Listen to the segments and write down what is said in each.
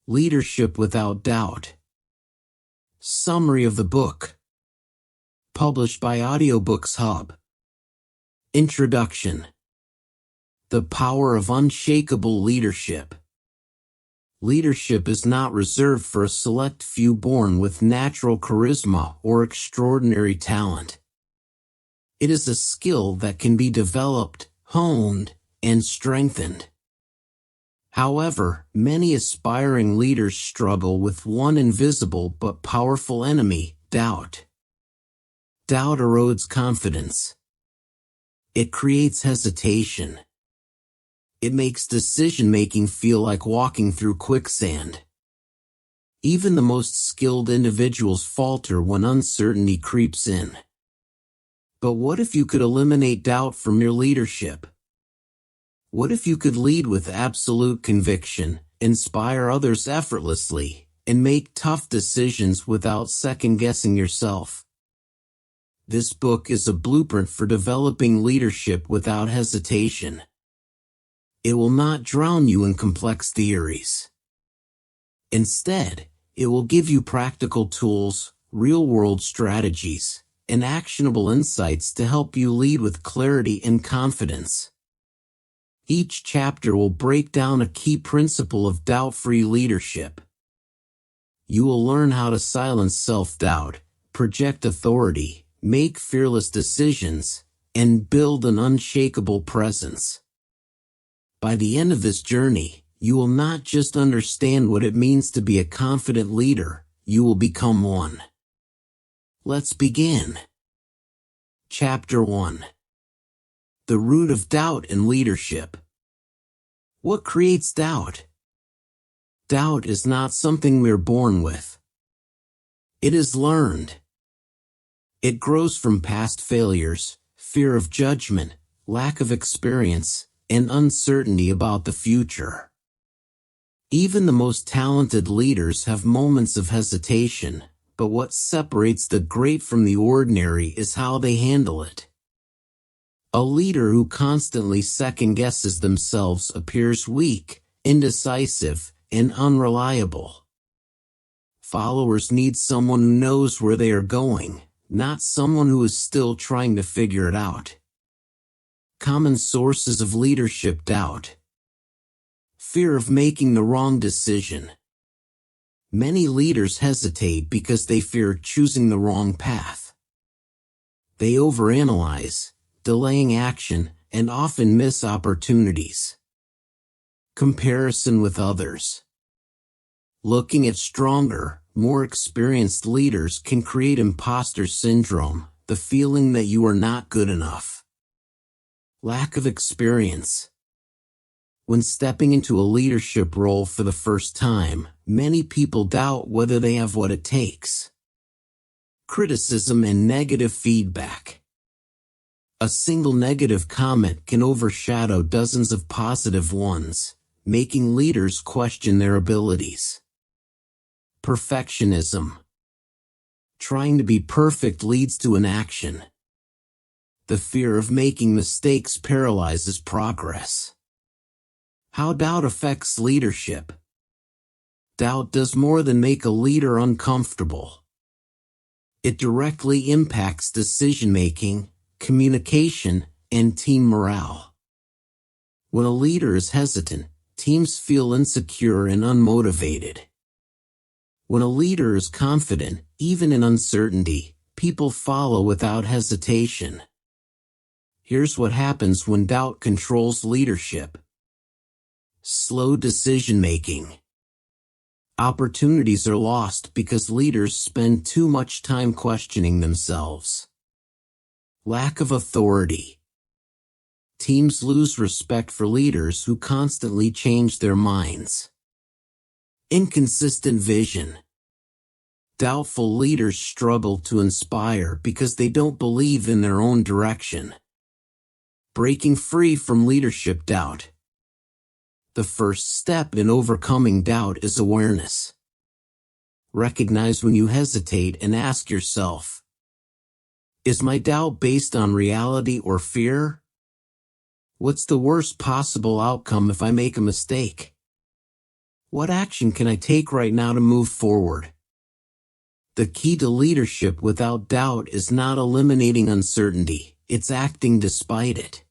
Leadership Without Doubt. Summary of the book. Published by Audiobooks HUB. Introduction. The power of unshakable leadership. Leadership is not reserved for a select few born with natural charisma or extraordinary talent. It is a skill that can be developed, honed, and strengthened. However, many aspiring leaders struggle with one invisible but powerful enemy, doubt. Doubt erodes confidence. It creates hesitation. It makes decision-making feel like walking through quicksand. Even the most skilled individuals falter when uncertainty creeps in. But what if you could eliminate doubt from your leadership? What if you could lead with absolute conviction, inspire others effortlessly, and make tough decisions without second-guessing yourself? This book is a blueprint for developing leadership without hesitation. It will not drown you in complex theories. Instead, it will give you practical tools, real-world strategies, and actionable insights to help you lead with clarity and confidence. Each chapter will break down a key principle of doubt-free leadership. You will learn how to silence self-doubt, project authority, make fearless decisions, and build an unshakable presence. By the end of this journey, you will not just understand what it means to be a confident leader, you will become one. Let's begin. Chapter 1. The root of doubt in leadership. What creates doubt? Doubt is not something we're born with. It is learned. It grows from past failures, fear of judgment, lack of experience, and uncertainty about the future. Even the most talented leaders have moments of hesitation, but what separates the great from the ordinary is how they handle it. A leader who constantly second-guesses themselves appears weak, indecisive, and unreliable. Followers need someone who knows where they are going, not someone who is still trying to figure it out. Common sources of leadership doubt. Fear of making the wrong decision. Many leaders hesitate because they fear choosing the wrong path. They overanalyze, delaying action, and often miss opportunities. Comparison with others. Looking at stronger, more experienced leaders can create imposter syndrome, the feeling that you are not good enough. Lack of experience. When stepping into a leadership role for the first time, many people doubt whether they have what it takes. Criticism and negative feedback. A single negative comment can overshadow dozens of positive ones, making leaders question their abilities. Perfectionism. Trying to be perfect leads to inaction. The fear of making mistakes paralyzes progress. How doubt affects leadership. Doubt does more than make a leader uncomfortable. It directly impacts decision-making, communication, and team morale. When a leader is hesitant, teams feel insecure and unmotivated. When a leader is confident, even in uncertainty, people follow without hesitation. Here's what happens when doubt controls leadership. Slow decision-making. Opportunities are lost because leaders spend too much time questioning themselves. Lack of authority. Teams lose respect for leaders who constantly change their minds. Inconsistent vision. Doubtful leaders struggle to inspire because they don't believe in their own direction. Breaking free from leadership doubt. The first step in overcoming doubt is awareness. Recognize when you hesitate and ask yourself, is my doubt based on reality or fear? What's the worst possible outcome if I make a mistake? What action can I take right now to move forward? The key to leadership without doubt is not eliminating uncertainty, it's acting despite it.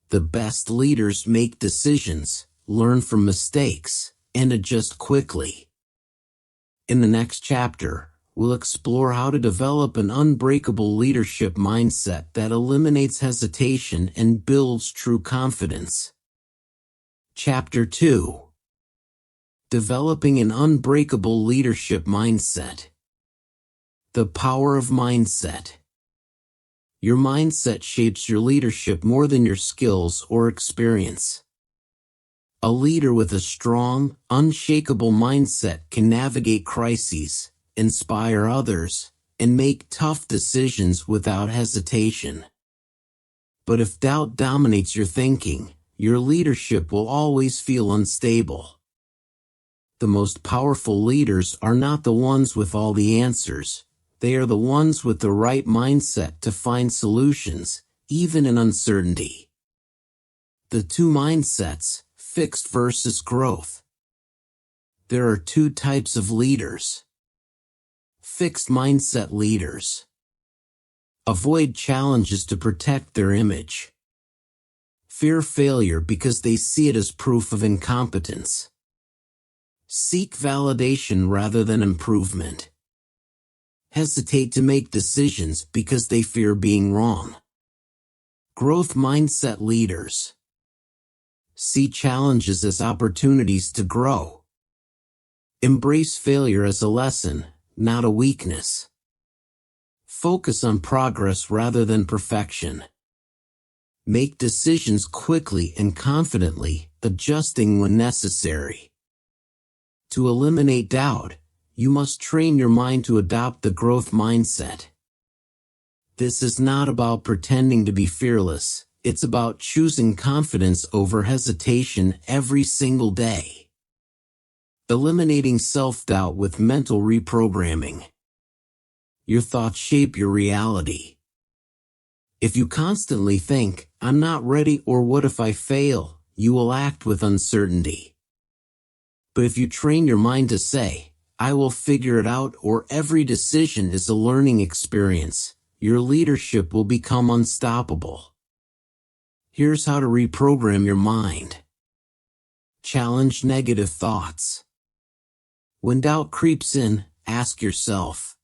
The best leaders make decisions, learn from mistakes, and adjust quickly. In the next chapter, we'll explore how to develop an unbreakable leadership mindset that eliminates hesitation and builds true confidence. Chapter 2. Developing an unbreakable leadership mindset. The power of mindset. Your mindset shapes your leadership more than your skills or experience. A leader with a strong, unshakable mindset can navigate crises, inspire others, and make tough decisions without hesitation. But if doubt dominates your thinking, your leadership will always feel unstable. The most powerful leaders are not the ones with all the answers. They are the ones with the right mindset to find solutions, even in uncertainty. The two mindsets, fixed versus growth. There are two types of leaders. Fixed mindset leaders avoid challenges to protect their image. Fear failure because they see it as proof of incompetence. Seek validation rather than improvement. Hesitate to make decisions because they fear being wrong. Growth mindset leaders see challenges as opportunities to grow. Embrace failure as a lesson, not a weakness. Focus on progress rather than perfection. Make decisions quickly and confidently, adjusting when necessary. To eliminate doubt, you must train your mind to adopt the growth mindset. This is not about pretending to be fearless, it's about choosing confidence over hesitation every single day. Eliminating self-doubt with mental reprogramming. Your thoughts shape your reality. If you constantly think, "I'm not ready" or "what if I fail," you will act with uncertainty. But if you train your mind to say, "I will figure it out," or "every decision is a learning experience," your leadership will become unstoppable. Here's how to reprogram your mind. Challenge negative thoughts. When doubt creeps in, ask yourself,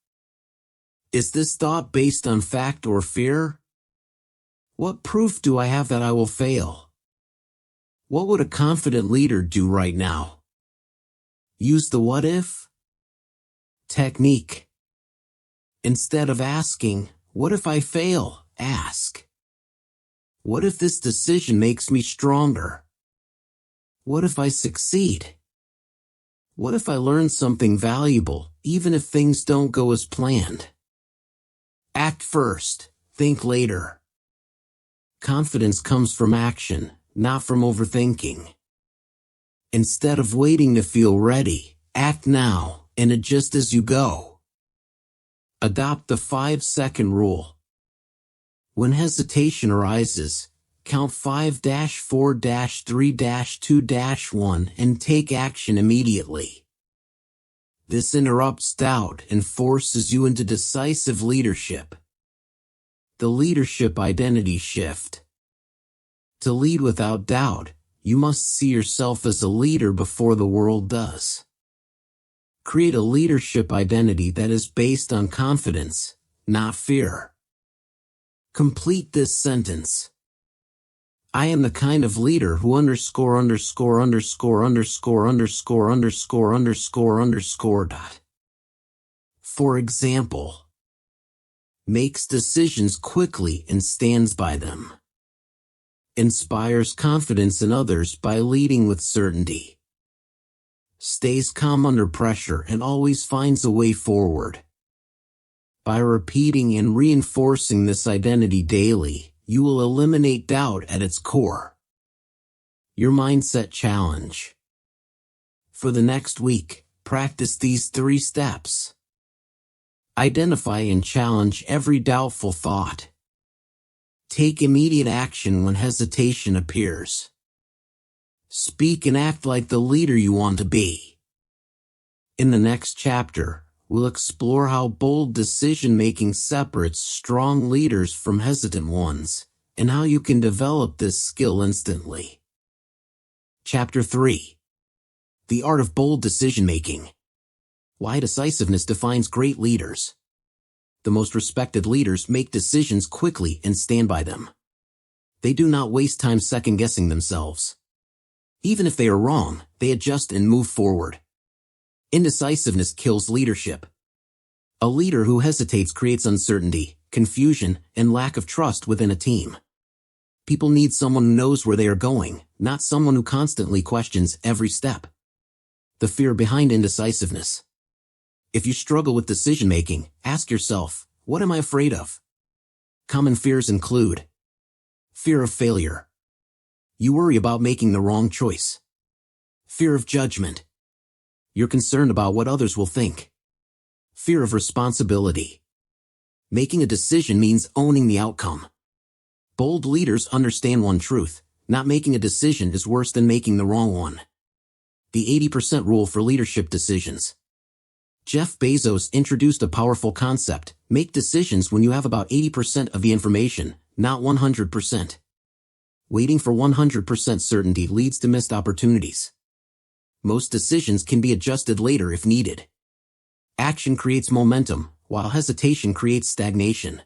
is this thought based on fact or fear? What proof do I have that I will fail? What would a confident leader do right now? Use the what if technique. Instead of asking, "What if I fail?" ask, "What if this decision makes me stronger? What if I succeed? What if I learn something valuable, even if things don't go as planned?" Act first, think later. Confidence comes from action, not from overthinking. Instead of waiting to feel ready, act now, and adjust as you go. Adopt the 5-second rule. When hesitation arises, count 5-4-3-2-1 and take action immediately. This interrupts doubt and forces you into decisive leadership. The leadership identity shift. To lead without doubt, you must see yourself as a leader before the world does. Create a leadership identity that is based on confidence, not fear. Complete this sentence. I am the kind of leader who dot. For example, makes decisions quickly and stands by them. Inspires confidence in others by leading with certainty. Stays calm under pressure and always finds a way forward. By repeating and reinforcing this identity daily, you will eliminate doubt at its core. Your mindset challenge. For the next week, practice these 3 steps. Identify and challenge every doubtful thought. Take immediate action when hesitation appears. Speak and act like the leader you want to be. In the next chapter, we'll explore how bold decision-making separates strong leaders from hesitant ones, and how you can develop this skill instantly. Chapter 3. The Art of Bold Decision-Making. Why decisiveness defines great leaders. The most respected leaders make decisions quickly and stand by them. They do not waste time second-guessing themselves. Even if they are wrong, they adjust and move forward. Indecisiveness kills leadership. A leader who hesitates creates uncertainty, confusion, and lack of trust within a team. People need someone who knows where they are going, not someone who constantly questions every step. The fear behind indecisiveness. If you struggle with decision-making, ask yourself, what am I afraid of? Common fears include fear of failure. You worry about making the wrong choice. Fear of judgment. You're concerned about what others will think. Fear of responsibility. Making a decision means owning the outcome. Bold leaders understand one truth: not making a decision is worse than making the wrong one. The 80% rule for leadership decisions. Jeff Bezos introduced a powerful concept: make decisions when you have about 80% of the information, not 100%. Waiting for 100% certainty leads to missed opportunities. Most decisions can be adjusted later if needed. Action creates momentum, while hesitation creates stagnation.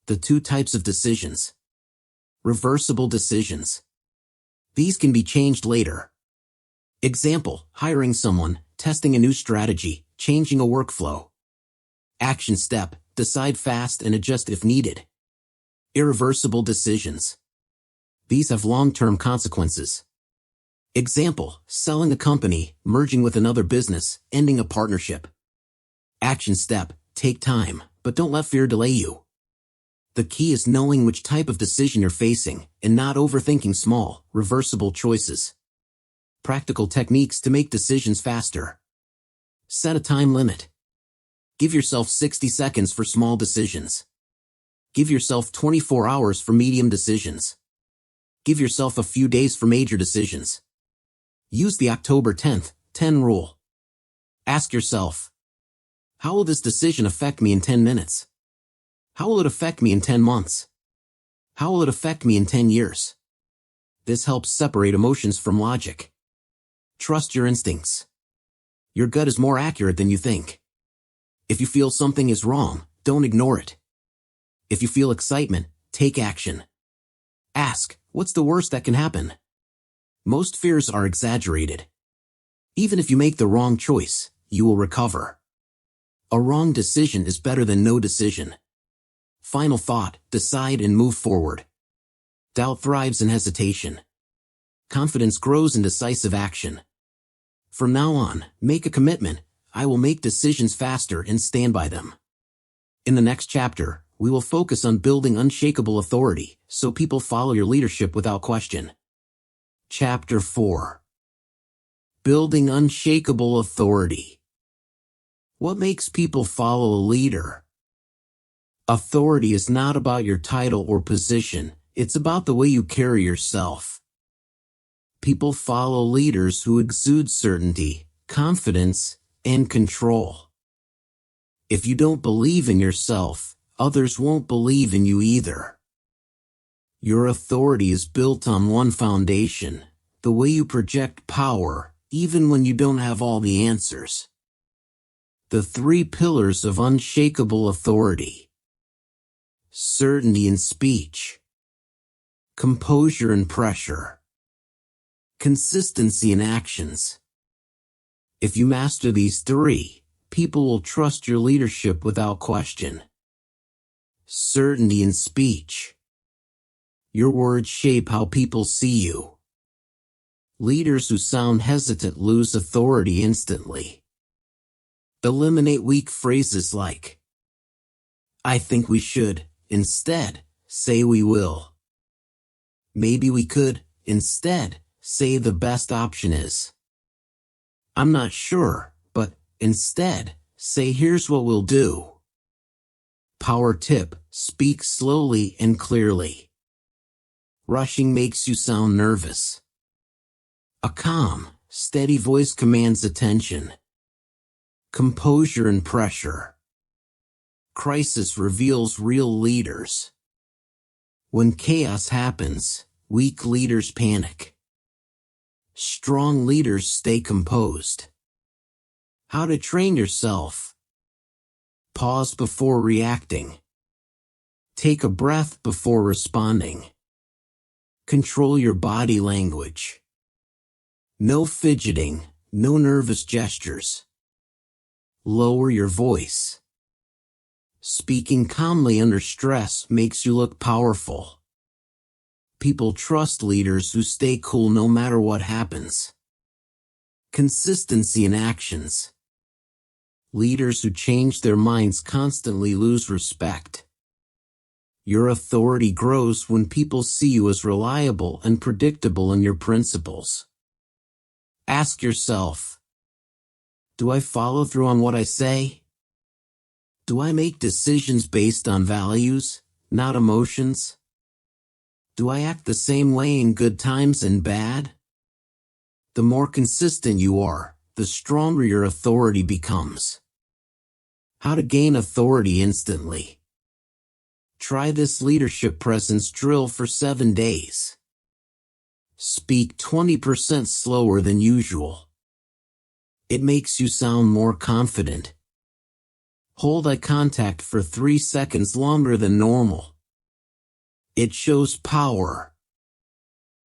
The two types of decisions. Reversible decisions. These can be changed later. Example: hiring someone, testing a new strategy, changing a workflow. Action step: decide fast and adjust if needed. Irreversible decisions. These have long-term consequences. Example: selling a company, merging with another business, ending a partnership. Action step: take time, but don't let fear delay you. The key is knowing which type of decision you're facing, and not overthinking small, reversible choices. Practical techniques to make decisions faster. Set a time limit. Give yourself 60 seconds for small decisions. Give yourself 24 hours for medium decisions. Give yourself a few days for major decisions. Use the October 10 rule. Ask yourself, how will this decision affect me in 10 minutes? How will it affect me in 10 months? How will it affect me in 10 years? This helps separate emotions from logic. Trust your instincts. Your gut is more accurate than you think. If you feel something is wrong, don't ignore it. If you feel excitement, take action. Ask, what's the worst that can happen? Most fears are exaggerated. Even if you make the wrong choice, you will recover. A wrong decision is better than no decision. Final thought: decide and move forward. Doubt thrives in hesitation. Confidence grows in decisive action. From now on, make a commitment: I will make decisions faster and stand by them. In the next chapter, we will focus on building unshakable authority, so people follow your leadership without question. Chapter 4. Building unshakable authority. What makes people follow a leader? Authority is not about your title or position, it's about the way you carry yourself. People follow leaders who exude certainty, confidence, and control. If you don't believe in yourself, others won't believe in you either. Your authority is built on one foundation: the way you project power, even when you don't have all the answers. The 3 pillars of unshakable authority. Certainty in speech. Composure in pressure. Consistency in actions. If you master these 3, people will trust your leadership without question. Certainty in speech. Your words shape how people see you. Leaders who sound hesitant lose authority instantly. Eliminate weak phrases like, I think we should. Instead, say we will. Maybe we could. Instead, say the best option is. I'm not sure, but instead, say here's what we'll do. Power tip: speak slowly and clearly. Rushing makes you sound nervous. A calm, steady voice commands attention. Composure and pressure. Crisis reveals real leaders. When chaos happens, weak leaders panic. Strong leaders stay composed. How to train yourself. Pause before reacting. Take a breath before responding. Control your body language. No fidgeting, no nervous gestures. Lower your voice. Speaking calmly under stress makes you look powerful. People trust leaders who stay cool no matter what happens. Consistency in actions. Leaders who change their minds constantly lose respect. Your authority grows when people see you as reliable and predictable in your principles. Ask yourself, do I follow through on what I say? Do I make decisions based on values, not emotions? Do I act the same way in good times and bad? The more consistent you are, the stronger your authority becomes. How to gain authority instantly. Try this leadership presence drill for 7 days. Speak 20% slower than usual. It makes you sound more confident. Hold eye contact for 3 seconds longer than normal. It shows power.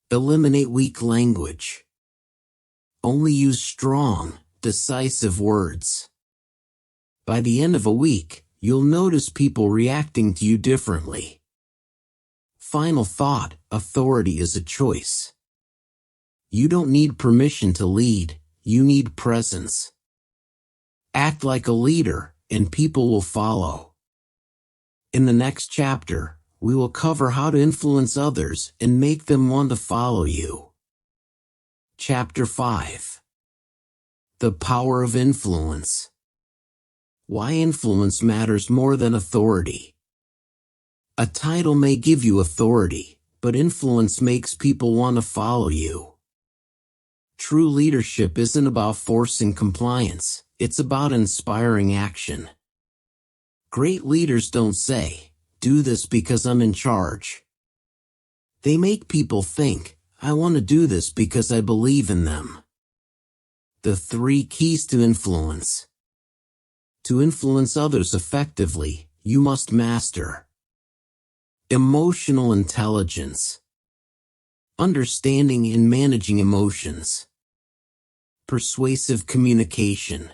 Eliminate weak language. Only use strong, decisive words. By the end of a week, you'll notice people reacting to you differently. Final thought, authority is a choice. You don't need permission to lead, you need presence. Act like a leader, and people will follow. In the next chapter, we will cover how to influence others and make them want to follow you. Chapter 5. The Power of Influence. Why influence matters more than authority. A title may give you authority, but influence makes people want to follow you. True leadership isn't about forcing compliance, it's about inspiring action. Great leaders don't say, "Do this because I'm in charge." They make people think, "I want to do this because I believe in them." The 3 keys to influence. To influence others effectively, you must master emotional intelligence, understanding and managing emotions, persuasive communication,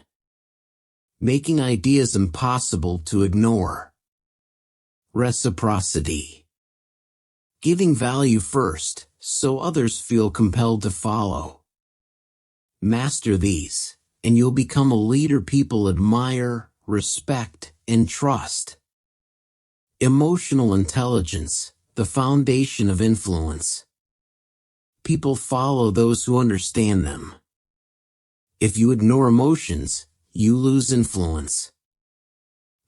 making ideas impossible to ignore, reciprocity, giving value first, so others feel compelled to follow. Master these, and you'll become a leader people admire, respect, and trust. Emotional intelligence, the foundation of influence. People follow those who understand them. If you ignore emotions, you lose influence.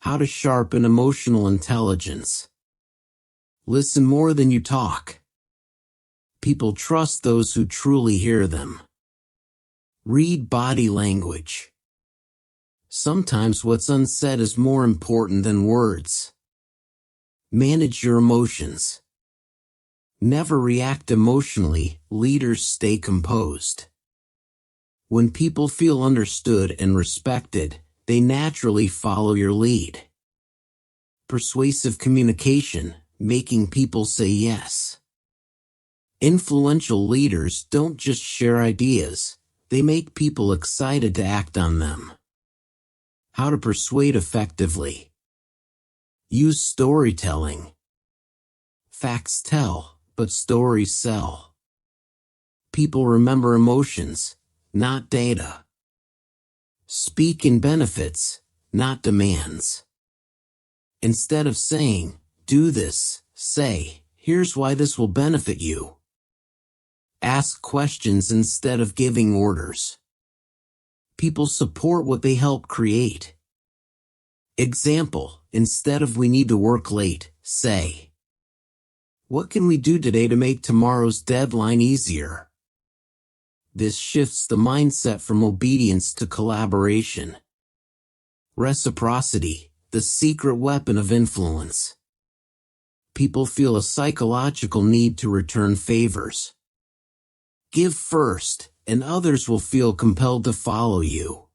How to sharpen emotional intelligence. Listen more than you talk. People trust those who truly hear them. Read body language. Sometimes what's unsaid is more important than words. Manage your emotions. Never react emotionally, leaders stay composed. When people feel understood and respected, they naturally follow your lead. Persuasive communication, making people say yes. Influential leaders don't just share ideas, they make people excited to act on them. How to persuade effectively. Use storytelling. Facts tell, but stories sell. People remember emotions, not data. Speak in benefits, not demands. Instead of saying, "Do this," say, "Here's why this will benefit you." Ask questions instead of giving orders. People support what they help create. Example, instead of "We need to work late," say, "What can we do today to make tomorrow's deadline easier?" This shifts the mindset from obedience to collaboration. Reciprocity, the secret weapon of influence. People feel a psychological need to return favors. Give first, and others will feel compelled to follow you.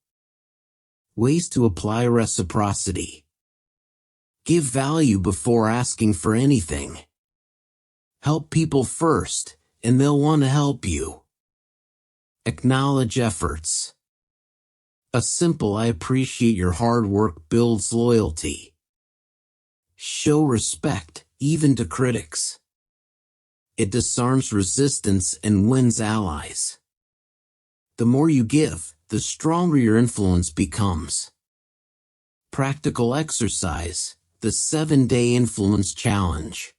Ways to apply reciprocity. Give value before asking for anything. Help people first, and they'll want to help you. Acknowledge efforts. A simple "I appreciate your hard work" builds loyalty. Show respect, even to critics. It disarms resistance and wins allies. The more you give, the stronger your influence becomes. Practical exercise, the 7-day influence challenge.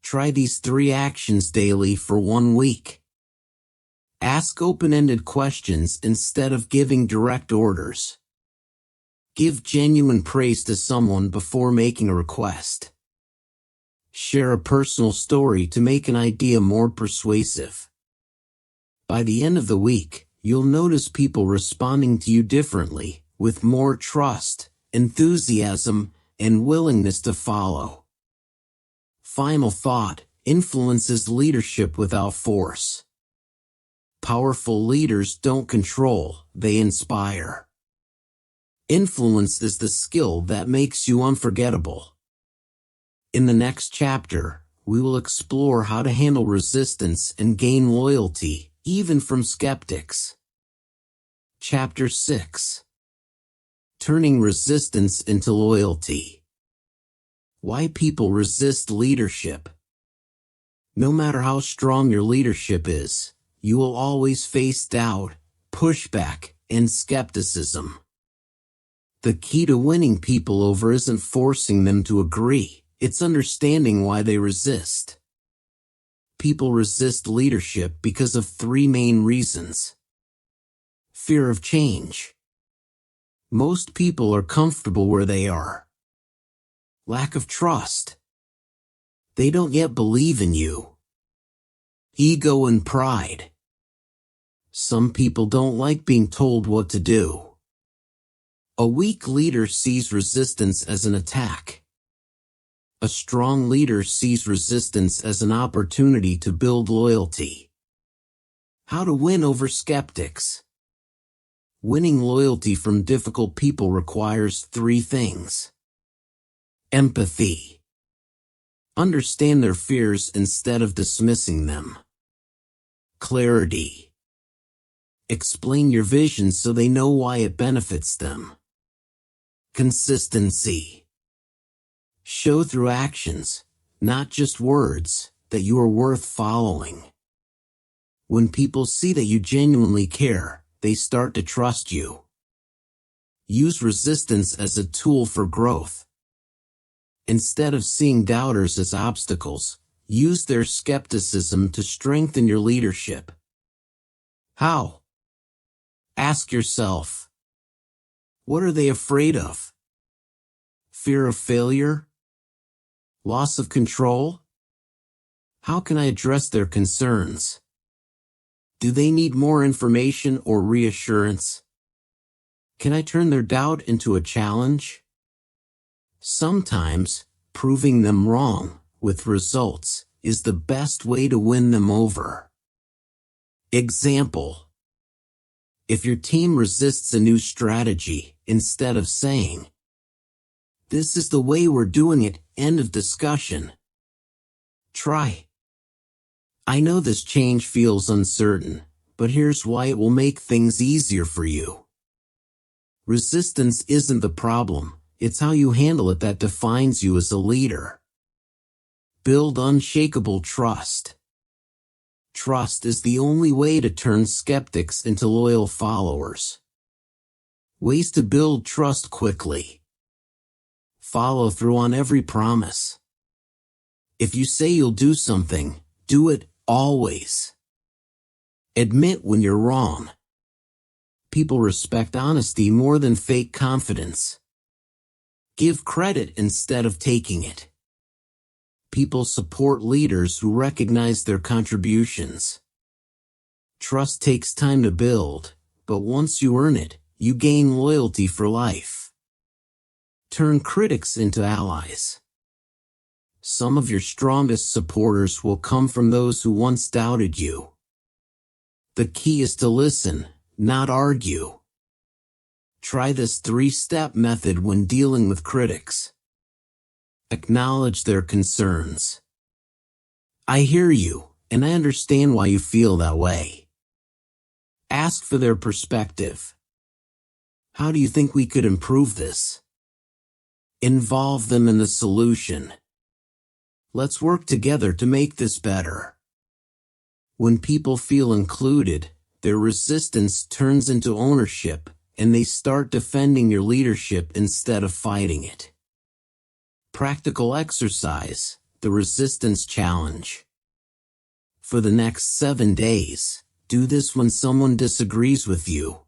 Try these 3 actions daily for 1 week. Ask open-ended questions instead of giving direct orders. Give genuine praise to someone before making a request. Share a personal story to make an idea more persuasive. By the end of the week, you'll notice people responding to you differently, with more trust, enthusiasm, and willingness to follow. Final thought: influence is leadership without force. Powerful leaders don't control, they inspire. Influence is the skill that makes you unforgettable. In the next chapter, we will explore how to handle resistance and gain loyalty, even from skeptics. Chapter 6. Turning resistance into loyalty. Why people resist leadership. No matter how strong your leadership is, you will always face doubt, pushback, and skepticism. The key to winning people over isn't forcing them to agree, it's understanding why they resist. People resist leadership because of 3 main reasons. Fear of change. Most people are comfortable where they are. Lack of trust. They don't yet believe in you. Ego and pride. Some people don't like being told what to do. A weak leader sees resistance as an attack. A strong leader sees resistance as an opportunity to build loyalty. How to win over skeptics. Winning loyalty from difficult people requires 3 things. Empathy. Understand their fears instead of dismissing them. Clarity. Explain your vision so they know why it benefits them. Consistency. Show through actions, not just words, that you are worth following. When people see that you genuinely care, they start to trust you. Use resistance as a tool for growth. Instead of seeing doubters as obstacles, use their skepticism to strengthen your leadership. How? Ask yourself, what are they afraid of? Fear of failure? Loss of control? How can I address their concerns? Do they need more information or reassurance? Can I turn their doubt into a challenge? Sometimes, proving them wrong, with results, is the best way to win them over. Example. If your team resists a new strategy, instead of saying, "This is the way we're doing it," end of discussion. Try. "I know this change feels uncertain, but here's why it will make things easier for you." Resistance isn't the problem, it's how you handle it that defines you as a leader. Build unshakable trust. Trust is the only way to turn skeptics into loyal followers. Ways to build trust quickly. Follow through on every promise. If you say you'll do something, do it always. Admit when you're wrong. People respect honesty more than fake confidence. Give credit instead of taking it. People support leaders who recognize their contributions. Trust takes time to build, but once you earn it, you gain loyalty for life. Turn critics into allies. Some of your strongest supporters will come from those who once doubted you. The key is to listen, not argue. Try this 3-step method when dealing with critics. Acknowledge their concerns. I hear you, and I understand why you feel that way. Ask for their perspective. How do you think we could improve this? Involve them in the solution. Let's work together to make this better. When people feel included, their resistance turns into ownership, and they start defending your leadership instead of fighting it. Practical exercise, the resistance challenge. For the next 7 days, do this when someone disagrees with you.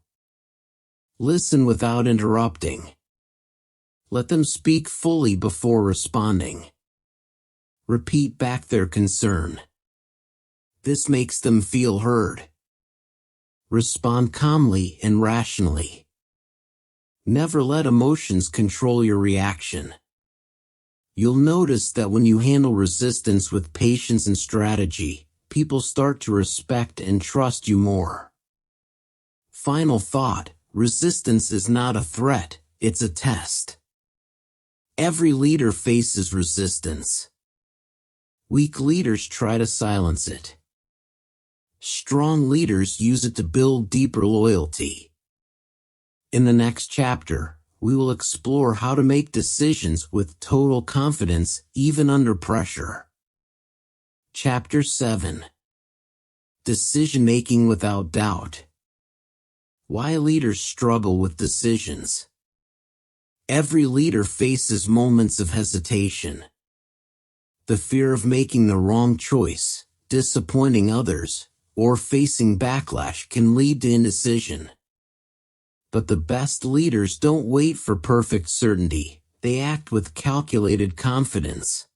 Listen without interrupting. Let them speak fully before responding. Repeat back their concern. This makes them feel heard. Respond calmly and rationally. Never let emotions control your reaction. You'll notice that when you handle resistance with patience and strategy, people start to respect and trust you more. Final thought, resistance is not a threat, it's a test. Every leader faces resistance. Weak leaders try to silence it. Strong leaders use it to build deeper loyalty. In the next chapter, we will explore how to make decisions with total confidence even under pressure. Chapter 7. Decision-making without doubt. Why leaders struggle with decisions. Every leader faces moments of hesitation. The fear of making the wrong choice, disappointing others, or facing backlash can lead to indecision. But the best leaders don't wait for perfect certainty, they act with calculated confidence.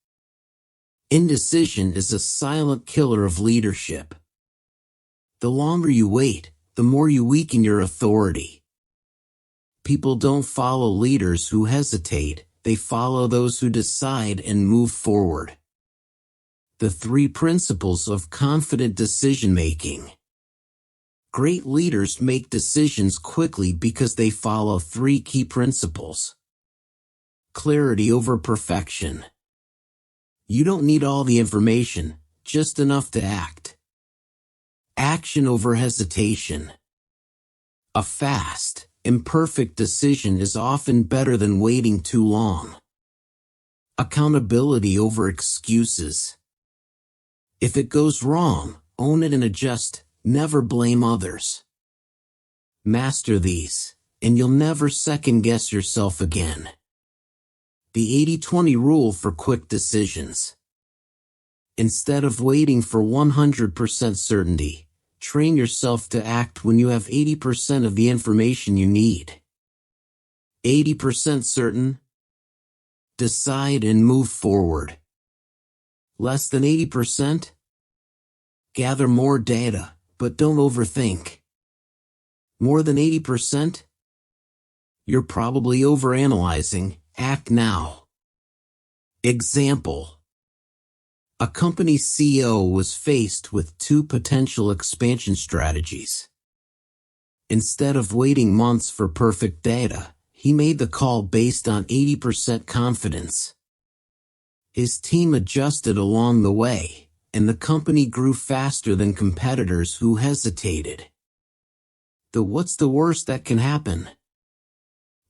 Indecision is a silent killer of leadership. The longer you wait, the more you weaken your authority. People don't follow leaders who hesitate, they follow those who decide and move forward. The 3 principles of confident decision-making. Great leaders make decisions quickly because they follow 3 key principles. Clarity over perfection. You don't need all the information, just enough to act. Action over hesitation. A fast, imperfect decision is often better than waiting too long. Accountability over excuses. If it goes wrong, own it and adjust, never blame others. Master these, and you'll never second-guess yourself again. The 80-20 rule for quick decisions. Instead of waiting for 100% certainty, train yourself to act when you have 80% of the information you need. 80% certain? Decide and move forward. Less than 80%? Gather more data, but don't overthink. More than 80%? You're probably overanalyzing, act now. Example. A company's CEO was faced with 2 potential expansion strategies. Instead of waiting months for perfect data, he made the call based on 80% confidence. His team adjusted along the way, and the company grew faster than competitors who hesitated. What's the worst that can happen?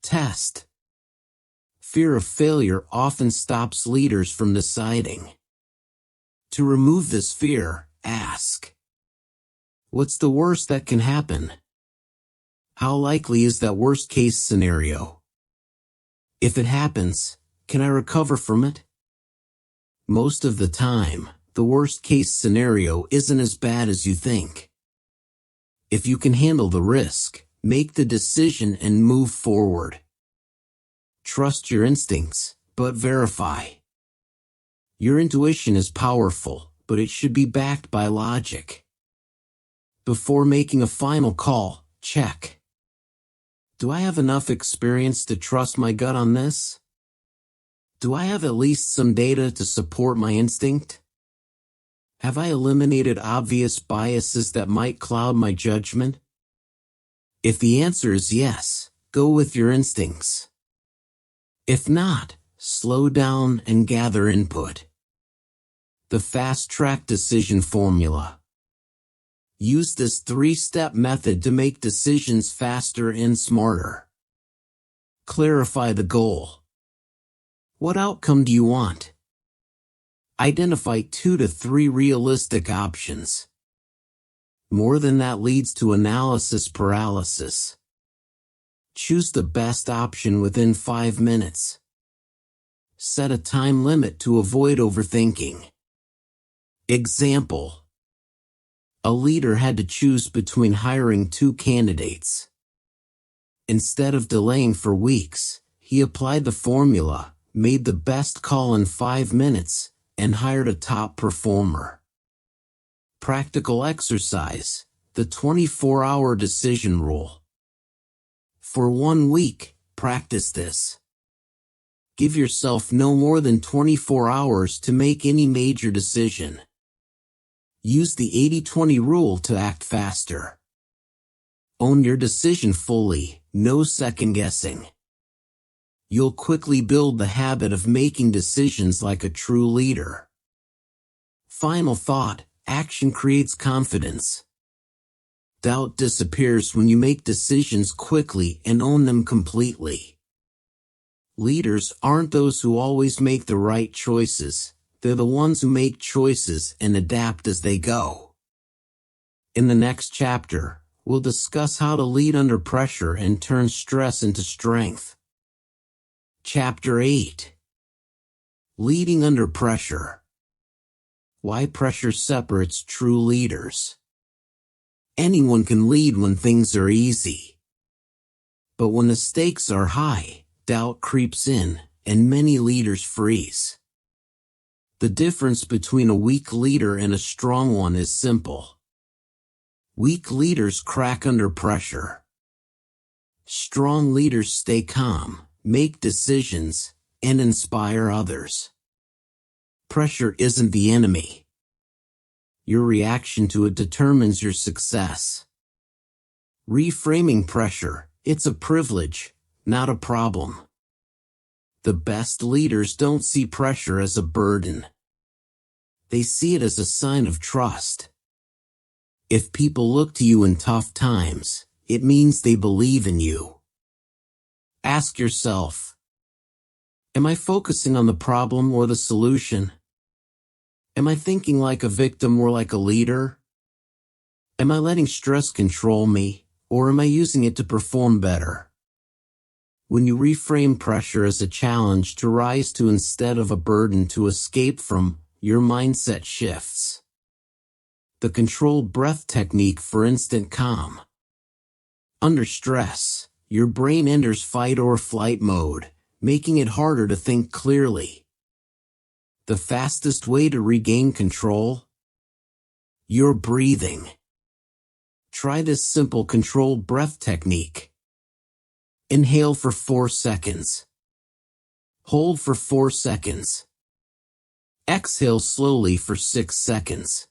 Test. Fear of failure often stops leaders from deciding. To remove this fear, ask. What's the worst that can happen? How likely is that worst-case scenario? If it happens, can I recover from it? Most of the time, the worst-case scenario isn't as bad as you think. If you can handle the risk, make the decision and move forward. Trust your instincts, but verify. Your intuition is powerful, but it should be backed by logic. Before making a final call, check. Do I have enough experience to trust my gut on this? Do I have at least some data to support my instinct? Have I eliminated obvious biases that might cloud my judgment? If the answer is yes, go with your instincts. If not, slow down and gather input. The fast-track decision formula. Use this 3-step method to make decisions faster and smarter. Clarify the goal. What outcome do you want? Identify 2 to 3 realistic options. More than that leads to analysis paralysis. Choose the best option within 5 minutes. Set a time limit to avoid overthinking. Example. A leader had to choose between hiring 2 candidates. Instead of delaying for weeks, he applied the formula, made the best call in 5 minutes, and hired a top performer. Practical exercise, the 24-hour decision rule. For 1 week, practice this. Give yourself no more than 24 hours to make any major decision. Use the 80-20 rule to act faster. Own your decision fully, no second guessing. You'll quickly build the habit of making decisions like a true leader. Final thought, action creates confidence. Doubt disappears when you make decisions quickly and own them completely. Leaders aren't those who always make the right choices. They're the ones who make choices and adapt as they go. In the next chapter, we'll discuss how to lead under pressure and turn stress into strength. Chapter 8. Leading under pressure. Why pressure separates true leaders. Anyone can lead when things are easy. But when the stakes are high, doubt creeps in, and many leaders freeze. The difference between a weak leader and a strong one is simple. Weak leaders crack under pressure. Strong leaders stay calm, make decisions, and inspire others. Pressure isn't the enemy. Your reaction to it determines your success. Reframing pressure, it's a privilege, not a problem. The best leaders don't see pressure as a burden. They see it as a sign of trust. If people look to you in tough times, it means they believe in you. Ask yourself, am I focusing on the problem or the solution? Am I thinking like a victim or like a leader? Am I letting stress control me, or am I using it to perform better? When you reframe pressure as a challenge to rise to instead of a burden to escape from, your mindset shifts. The controlled breath technique for instant calm. Under stress, your brain enters fight or flight mode, making it harder to think clearly. The fastest way to regain control? Your breathing. Try this simple controlled breath technique. Inhale for 4 seconds. Hold for 4 seconds. Exhale slowly for 6 seconds.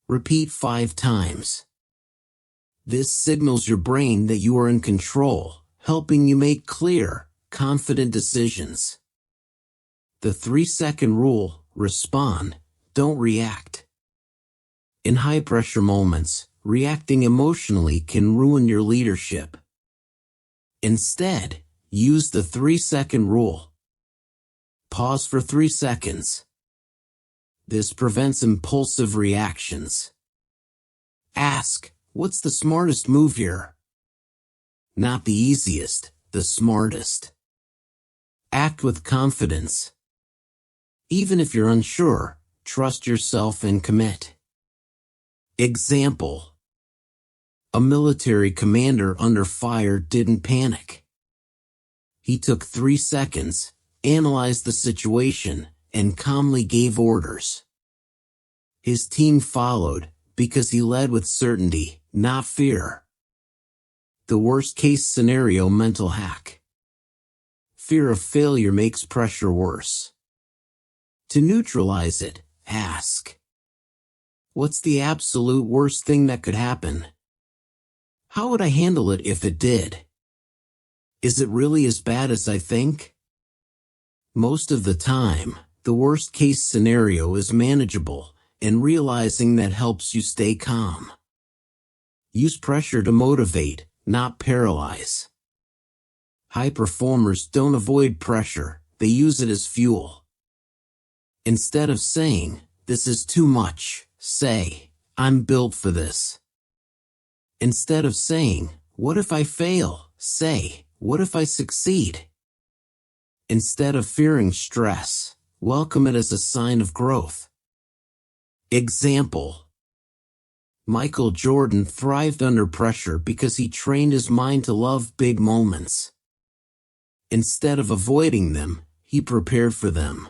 Repeat 5 times. This signals your brain that you are in control, helping you make clear, confident decisions. The 3-second rule, respond, don't react. In high-pressure moments, reacting emotionally can ruin your leadership. Instead, use the 3-second rule. Pause for 3 seconds. This prevents impulsive reactions. Ask, what's the smartest move here? Not the easiest, the smartest. Act with confidence. Even if you're unsure, trust yourself and commit. Example. A military commander under fire didn't panic. He took 3 seconds, analyzed the situation, and calmly gave orders. His team followed, because he led with certainty, not fear. The worst-case scenario mental hack. Fear of failure makes pressure worse. To neutralize it, ask, what's the absolute worst thing that could happen? How would I handle it if it did? Is it really as bad as I think? Most of the time, the worst-case scenario is manageable, and realizing that helps you stay calm. Use pressure to motivate, not paralyze. High performers don't avoid pressure, they use it as fuel. Instead of saying, "This is too much," say, "I'm built for this." Instead of saying, "What if I fail?" say, "What if I succeed?" Instead of fearing stress, welcome it as a sign of growth. Example: Michael Jordan thrived under pressure because he trained his mind to love big moments. Instead of avoiding them, he prepared for them.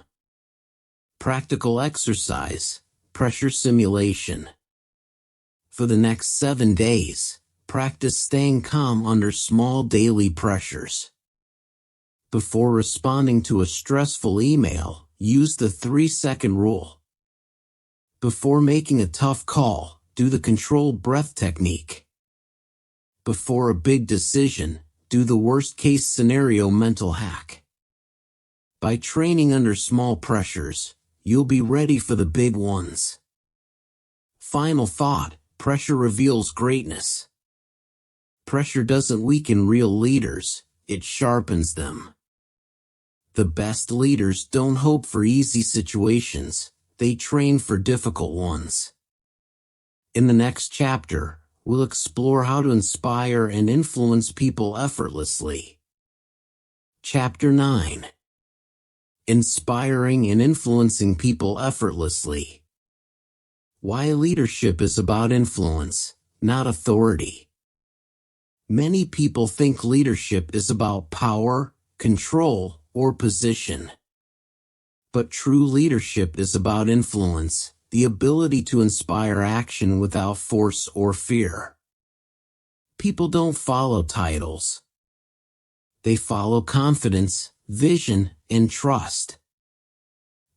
Practical exercise, pressure simulation. For the next 7 days, practice staying calm under small daily pressures. Before responding to a stressful email, use the 3-second rule. Before making a tough call, do the controlled breath technique. Before a big decision, do the worst-case scenario mental hack. By training under small pressures, you'll be ready for the big ones. Final thought: pressure reveals greatness. Pressure doesn't weaken real leaders, it sharpens them. The best leaders don't hope for easy situations, they train for difficult ones. In the next chapter, we'll explore how to inspire and influence people effortlessly. Chapter 9. Inspiring and influencing people effortlessly. Why leadership is about influence, not authority. Many people think leadership is about power, control, or position. But true leadership is about influence, the ability to inspire action without force or fear. People don't follow titles. They follow confidence, vision, and trust.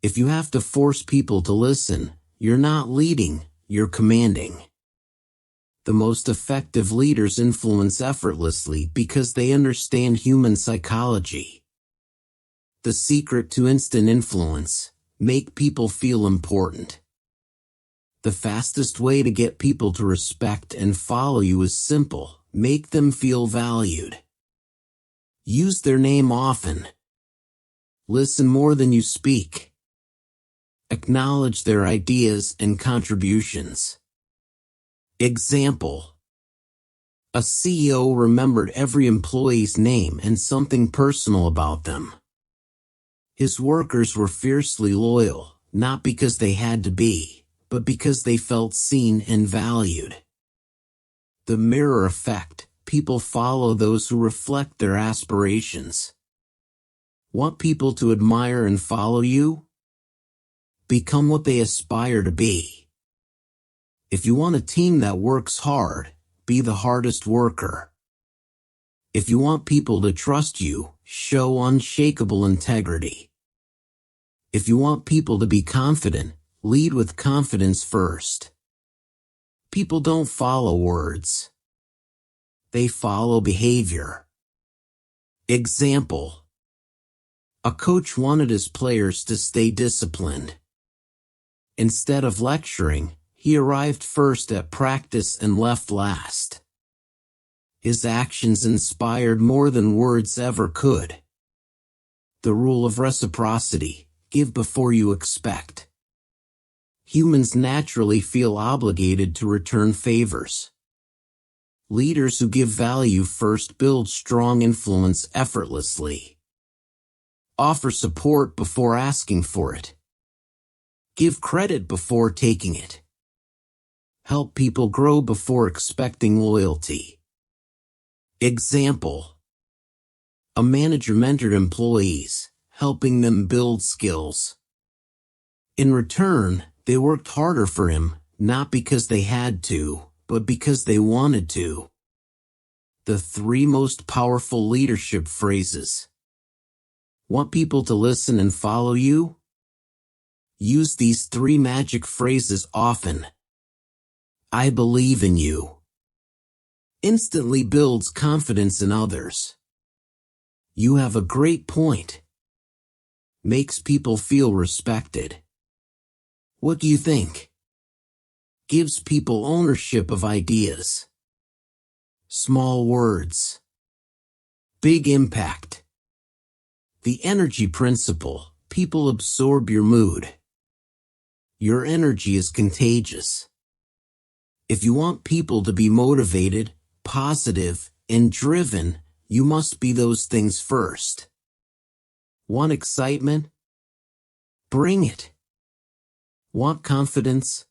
If you have to force people to listen, you're not leading, you're commanding. The most effective leaders influence effortlessly because they understand human psychology. The secret to instant influence: make people feel important. The fastest way to get people to respect and follow you is simple: make them feel valued. Use their name often. Listen more than you speak. Acknowledge their ideas and contributions. Example: a CEO remembered every employee's name and something personal about them. His workers were fiercely loyal, not because they had to be, but because they felt seen and valued. The mirror effect: people follow those who reflect their aspirations. Want people to admire and follow you? Become what they aspire to be. If you want a team that works hard, be the hardest worker. If you want people to trust you, show unshakable integrity. If you want people to be confident, lead with confidence first. People don't follow words. They follow behavior. Example: a coach wanted his players to stay disciplined. Instead of lecturing, he arrived first at practice and left last. His actions inspired more than words ever could. The rule of reciprocity: give before you expect. Humans naturally feel obligated to return favors. Leaders who give value first build strong influence effortlessly. Offer support before asking for it. Give credit before taking it. Help people grow before expecting loyalty. Example: a manager mentored employees, helping them build skills. In return, they worked harder for him, not because they had to, but because they wanted to. The 3 most powerful leadership phrases. Want people to listen and follow you? Use these 3 magic phrases often. I believe in you. Instantly builds confidence in others. You have a great point. Makes people feel respected. What do you think? Gives people ownership of ideas. Small words. Big impact. The energy principle. People absorb your mood. Your energy is contagious. If you want people to be motivated, positive, and driven, you must be those things first. Want excitement? Bring it. Want confidence?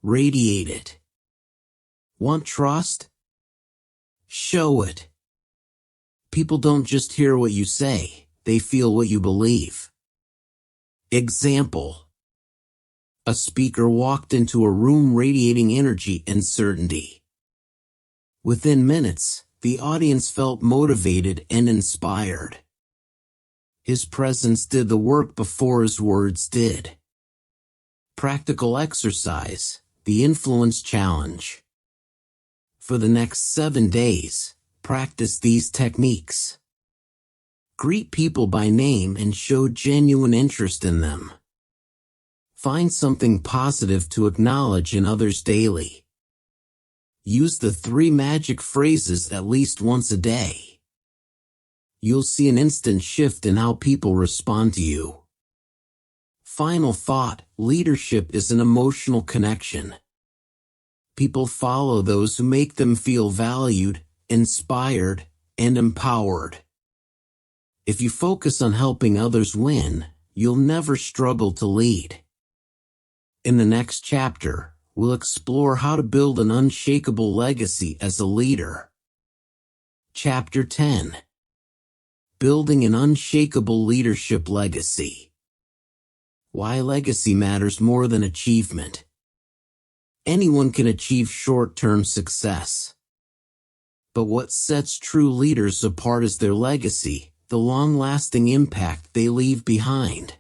Radiate it. Want trust? Show it. People don't just hear what you say, they feel what you believe. Example. A speaker walked into a room radiating energy and certainty. Within minutes, the audience felt motivated and inspired. His presence did the work before his words did. Practical exercise, the influence challenge. For the next 7 days, practice these techniques. Greet people by name and show genuine interest in them. Find something positive to acknowledge in others daily. Use the 3 magic phrases at least once a day. You'll see an instant shift in how people respond to you. Final thought, leadership is an emotional connection. People follow those who make them feel valued, inspired, and empowered. If you focus on helping others win, you'll never struggle to lead. In the next chapter, we'll explore how to build an unshakable legacy as a leader. Chapter 10. Building an unshakable leadership legacy. Why legacy matters more than achievement. Anyone can achieve short-term success. But what sets true leaders apart is their legacy, the long-lasting impact they leave behind.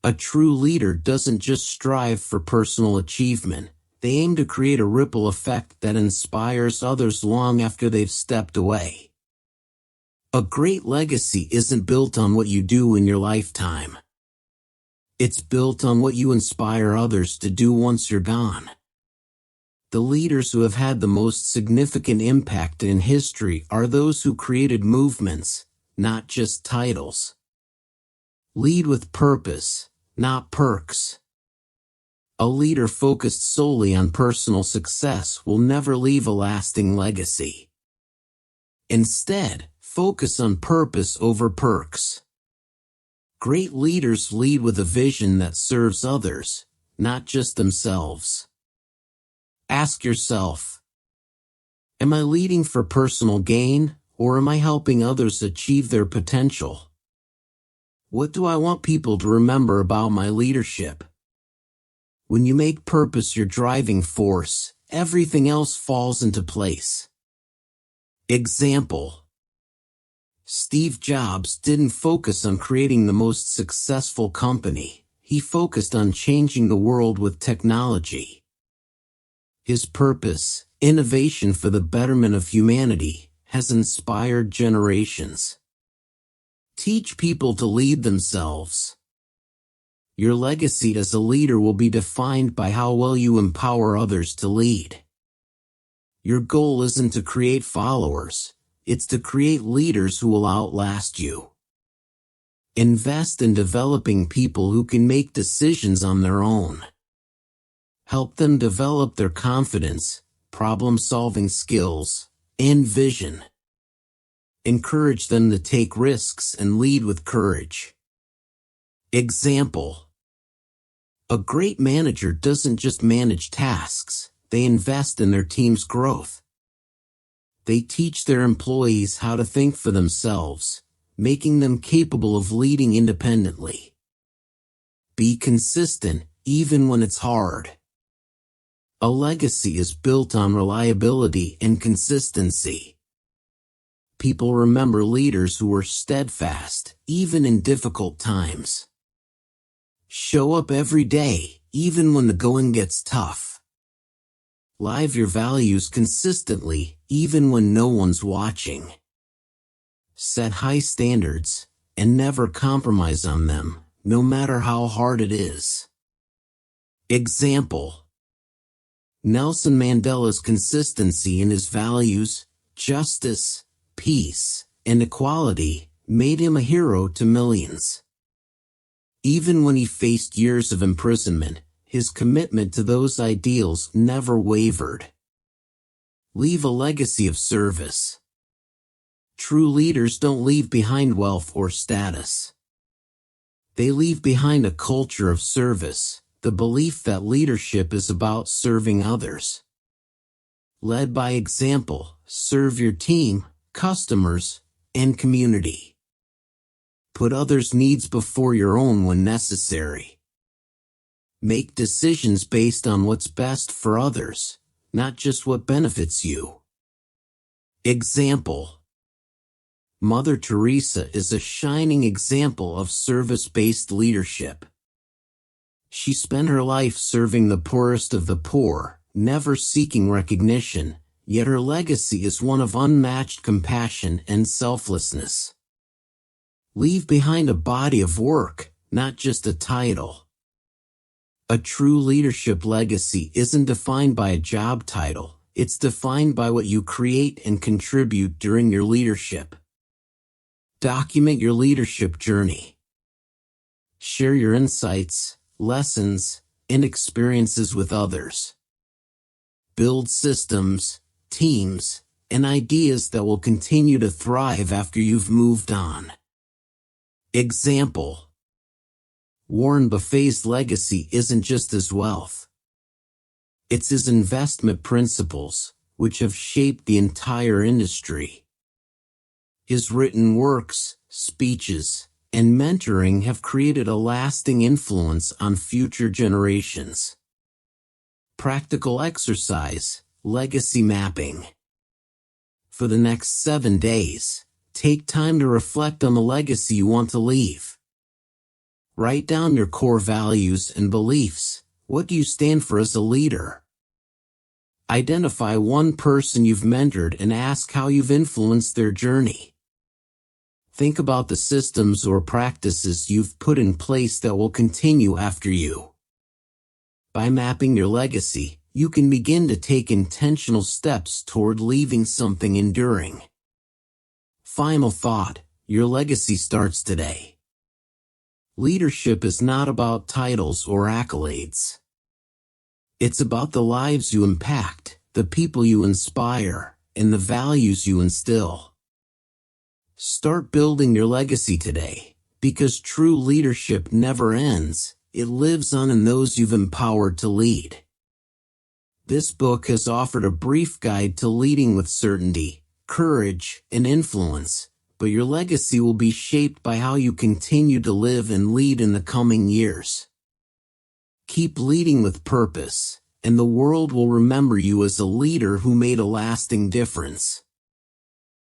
A true leader doesn't just strive for personal achievement, they aim to create a ripple effect that inspires others long after they've stepped away. A great legacy isn't built on what you do in your lifetime. It's built on what you inspire others to do once you're gone. The leaders who have had the most significant impact in history are those who created movements, not just titles. Lead with purpose, not perks. A leader focused solely on personal success will never leave a lasting legacy. Instead, focus on purpose over perks. Great leaders lead with a vision that serves others, not just themselves. Ask yourself, am I leading for personal gain, or am I helping others achieve their potential? What do I want people to remember about my leadership? When you make purpose your driving force, everything else falls into place. Example. Steve Jobs didn't focus on creating the most successful company, he focused on changing the world with technology. His purpose, innovation for the betterment of humanity, has inspired generations. Teach people to lead themselves. Your legacy as a leader will be defined by how well you empower others to lead. Your goal isn't to create followers, it's to create leaders who will outlast you. Invest in developing people who can make decisions on their own. Help them develop their confidence, problem-solving skills, and vision. Encourage them to take risks and lead with courage. Example. A great manager doesn't just manage tasks, they invest in their team's growth. They teach their employees how to think for themselves, making them capable of leading independently. Be consistent, even when it's hard. A legacy is built on reliability and consistency. People remember leaders who were steadfast, even in difficult times. Show up every day, even when the going gets tough. Live your values consistently, even when no one's watching. Set high standards, and never compromise on them, no matter how hard it is. Example: Nelson Mandela's consistency in his values, justice, peace, and equality, made him a hero to millions. Even when he faced years of imprisonment, his commitment to those ideals never wavered. Leave a legacy of service. True leaders don't leave behind wealth or status. They leave behind a culture of service, the belief that leadership is about serving others. Led by example, serve your team, customers, and community. Put others' needs before your own when necessary. Make decisions based on what's best for others, not just what benefits you. Example: Mother Teresa is a shining example of service-based leadership. She spent her life serving the poorest of the poor, never seeking recognition, yet her legacy is one of unmatched compassion and selflessness. Leave behind a body of work, not just a title. A true leadership legacy isn't defined by a job title, it's defined by what you create and contribute during your leadership. Document your leadership journey. Share your insights, lessons, and experiences with others. Build systems, teams, and ideas that will continue to thrive after you've moved on. Example: Warren Buffett's legacy isn't just his wealth. It's his investment principles, which have shaped the entire industry. His written works, speeches, and mentoring have created a lasting influence on future generations. Practical exercise: legacy mapping. For the next 7 days, take time to reflect on the legacy you want to leave. Write down your core values and beliefs. What do you stand for as a leader? Identify one person you've mentored and ask how you've influenced their journey. Think about the systems or practices you've put in place that will continue after you. By mapping your legacy, you can begin to take intentional steps toward leaving something enduring. Final thought: your legacy starts today. Leadership is not about titles or accolades. It's about the lives you impact, the people you inspire, and the values you instill. Start building your legacy today, because true leadership never ends, it lives on in those you've empowered to lead. This book has offered a brief guide to leading with certainty, courage, and influence, but your legacy will be shaped by how you continue to live and lead in the coming years. Keep leading with purpose, and the world will remember you as a leader who made a lasting difference.